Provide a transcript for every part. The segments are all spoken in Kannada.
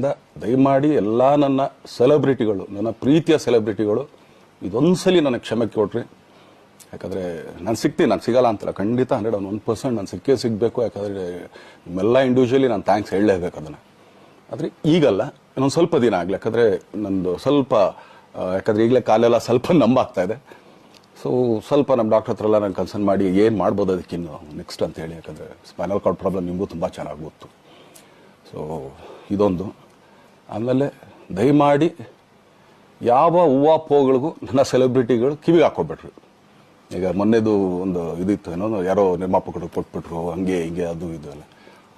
ಅದರಿಂದ ದಯಮಾಡಿ ಎಲ್ಲ ನನ್ನ ಸೆಲೆಬ್ರಿಟಿಗಳು, ನನ್ನ ಪ್ರೀತಿಯ ಸೆಲೆಬ್ರಿಟಿಗಳು ಇದೊಂದ್ಸಲಿ ನನಗೆ ಕ್ಷಮೆ ಕೊಡ್ರಿ. ಯಾಕಂದರೆ ನಾನು ಸಿಗ್ತೀನಿ, ನಾನು ಸಿಗಲ್ಲ ಅಂತಲ್ಲ, ಖಂಡಿತ 101% ನಾನು ಸಿಕ್ಕೇ ಸಿಗಬೇಕು. ಯಾಕಂದರೆ ನಿಮ್ಮೆಲ್ಲ ಇಂಡಿವಿಜುವಲಿ ನಾನು ಥ್ಯಾಂಕ್ಸ್ ಹೇಳಲೇಬೇಕು ಅದನ್ನು. ಆದರೆ ಈಗಲ್ಲ, ಇನ್ನೊಂದು ಸ್ವಲ್ಪ ದಿನ ಆಗಲಿ. ಯಾಕಂದರೆ ನಂದು ಸ್ವಲ್ಪ ಯಾಕಂದರೆ ಈಗಲೇ ಕಾಲೆಲ್ಲ ಸ್ವಲ್ಪ ನಂಬಾಗ್ತಾ ಇದೆ. ಸೊ ಸ್ವಲ್ಪ ನಮ್ಮ ಡಾಕ್ಟರ್ ಹತ್ರ ಎಲ್ಲ ನಾನು ಕನ್ಸರ್ನ್ ಮಾಡಿ ಏನು ಮಾಡ್ಬೋದು ಅದಕ್ಕಿನ್ನು ನೆಕ್ಸ್ಟ್ ಅಂತ ಹೇಳಿ. ಯಾಕಂದರೆ ಸ್ಪೈನಲ್ ಕಾರ್ಡ್ ಪ್ರಾಬ್ಲಮ್ ನಿಮಗೂ ತುಂಬ ಚೆನ್ನಾಗಿ ಗೊತ್ತು. ಸೊ ಇದೊಂದು. ಆಮೇಲೆ ದಯಮಾಡಿ ಯಾವ ಹೂವಾಪೋಗಳಿಗೂ ನನ್ನ ಸೆಲೆಬ್ರಿಟಿಗಳು ಕಿವಿಗೆ ಹಾಕೋಬಿಟ್ರು. ಈಗ ಮೊನ್ನೆದು ಒಂದು ಇದಿತ್ತು, ಏನೋ ಯಾರೋ ನಿರ್ಮಾಪಕರು ಕೊಟ್ಬಿಟ್ರು, ಹಂಗೆ ಹಿಂಗೆ ಅದು ಇದು ಎಲ್ಲ.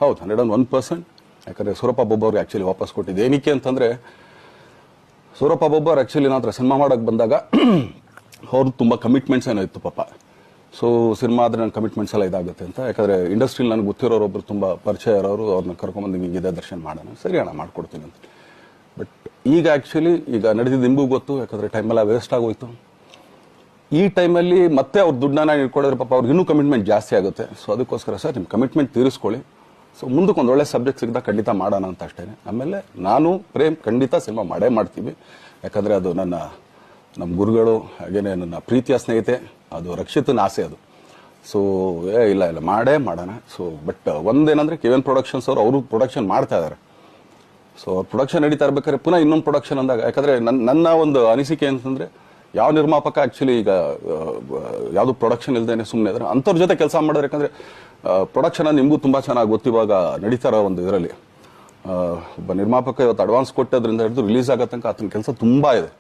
ಹೌದು, 101%. ಯಾಕಂದರೆ ಸೂರಪ್ಪ ಬೊಬ್ಬ ಅವ್ರಿಗೆ ಆ್ಯಕ್ಚುಲಿ ವಾಪಸ್ ಕೊಟ್ಟಿದ್ದು ಏನಕ್ಕೆ ಅಂತಂದರೆ, ಸೂರಪ್ಪ ಬೊಬ್ಬ ಅವ್ರು ಆ್ಯಕ್ಚುಲಿ ನಾವು ಹತ್ರ ಸಿನಿಮಾ ಮಾಡೋಕ್ಕೆ ಬಂದಾಗ ಅವ್ರದ್ದು ತುಂಬ ಕಮಿಟ್ಮೆಂಟ್ಸ್ ಏನೋ ಇತ್ತು ಪಾಪ. ಸೊ ಸಿನಿಮಾ ಆದರೆ ನನ್ನ ಕಮಿಟ್ಮೆಂಟ್ಸ್ ಎಲ್ಲ ಇದಾಗುತ್ತೆ ಅಂತ. ಯಾಕಂದರೆ ಇಂಡಸ್ಟ್ರಿಲಿ ನನಗೆ ಗೊತ್ತಿರೋರೊಬ್ಬರು ತುಂಬ ಪರಿಚಯ ಇರೋರು, ಅವ್ರನ್ನ ಕರ್ಕೊಂಬಂದು ಹಿಂಗಿದೆ ದರ್ಶನ ಮಾಡೋಣ, ಸರಿ ಅಣ್ಣ ಮಾಡ್ಕೊಡ್ತೀನಿ ಅಂತ. ಬಟ್ ಈಗ ಆ್ಯಕ್ಚುಲಿ ಈಗ ನಡೆದಿದ್ದು ನಿಮಗೂ ಗೊತ್ತು. ಯಾಕಂದರೆ ಟೈಮೆಲ್ಲ ವೇಸ್ಟ್ ಆಗೋಯ್ತು. ಈ ಟೈಮಲ್ಲಿ ಮತ್ತೆ ಅವ್ರ ದುಡ್ಡನ್ನ ಇಟ್ಕೊಡಿದ್ರೆ ಪಾಪ ಅವ್ರಿಗೆ ಇನ್ನೂ ಕಮಿಟ್ಮೆಂಟ್ ಜಾಸ್ತಿ ಆಗುತ್ತೆ. ಸೊ ಅದಕ್ಕೋಸ್ಕರ ಸರ್ ನಿಮ್ಮ ಕಮಿಟ್ಮೆಂಟ್ ತೀರಿಸ್ಕೊಳ್ಳಿ. ಸೊ ಮುಂದಕ್ಕೆ ಒಂದು ಒಳ್ಳೆ ಸಬ್ಜೆಕ್ಟ್ ಸಿಗ್ದಾಗ ಖಂಡಿತ ಮಾಡೋಣ ಅಂತ ಅಷ್ಟೇ. ಆಮೇಲೆ ನಾನು ಪ್ರೇಮ್ ಖಂಡಿತ ಸಿನಿಮಾ ಮಾಡೇ ಮಾಡ್ತೀವಿ. ಯಾಕಂದರೆ ಅದು ನಮ್ಮ ಗುರುಗಳು, ಹಾಗೇನೆ ನನ್ನ ಪ್ರೀತಿಯ ಸ್ನೇಹಿತೆ, ಅದು ರಕ್ಷಿತನ ಆಸೆ ಅದು. ಸೊ ಇಲ್ಲ ಮಾಡೇ ಮಾಡೋಣ. ಸೊ ಬಟ್ ಒಂದೇನಂದರೆ KVN ಪ್ರೊಡಕ್ಷನ್ಸ್ ಅವರು ಪ್ರೊಡಕ್ಷನ್ ಮಾಡ್ತಾ ಇದ್ದಾರೆ. ಸೊ ಅವ್ರು ಪ್ರೊಡಕ್ಷನ್ ನಡೀತಾ ಇರ್ಬೇಕಾದ್ರೆ ಪುನಃ ಇನ್ನೊಂದು ಪ್ರೊಡಕ್ಷನ್ ಅಂದಾಗ, ಯಾಕಂದರೆ ನನ್ನ ಒಂದು ಅನಿಸಿಕೆ ಅಂತಂದರೆ, ಯಾವ ನಿರ್ಮಾಪಕ ಆ್ಯಕ್ಚುಲಿ ಈಗ ಯಾವುದು ಪ್ರೊಡಕ್ಷನ್ ಇಲ್ದೇನೆ ಸುಮ್ಮನೆ ಇದ್ದಾರೆ ಅಂಥವ್ರ ಜೊತೆ ಕೆಲಸ ಮಾಡೋರು. ಯಾಕಂದರೆ ಪ್ರೊಡಕ್ಷನ್ ನಿಮಗೂ ತುಂಬ ಚೆನ್ನಾಗಿ ಗೊತ್ತಿವಾಗ ನಡೀತಾ ಇರೋ ಒಂದು ಇದರಲ್ಲಿ ಒಬ್ಬ ನಿರ್ಮಾಪಕ ಇವತ್ತು ಅಡ್ವಾನ್ಸ್ ಕೊಟ್ಟೋದ್ರಿಂದ ಹಿಡಿದು ರಿಲೀಸ್ ಆಗೋ ತನಕ ಆತನ ಕೆಲಸ ತುಂಬ ಇದೆ.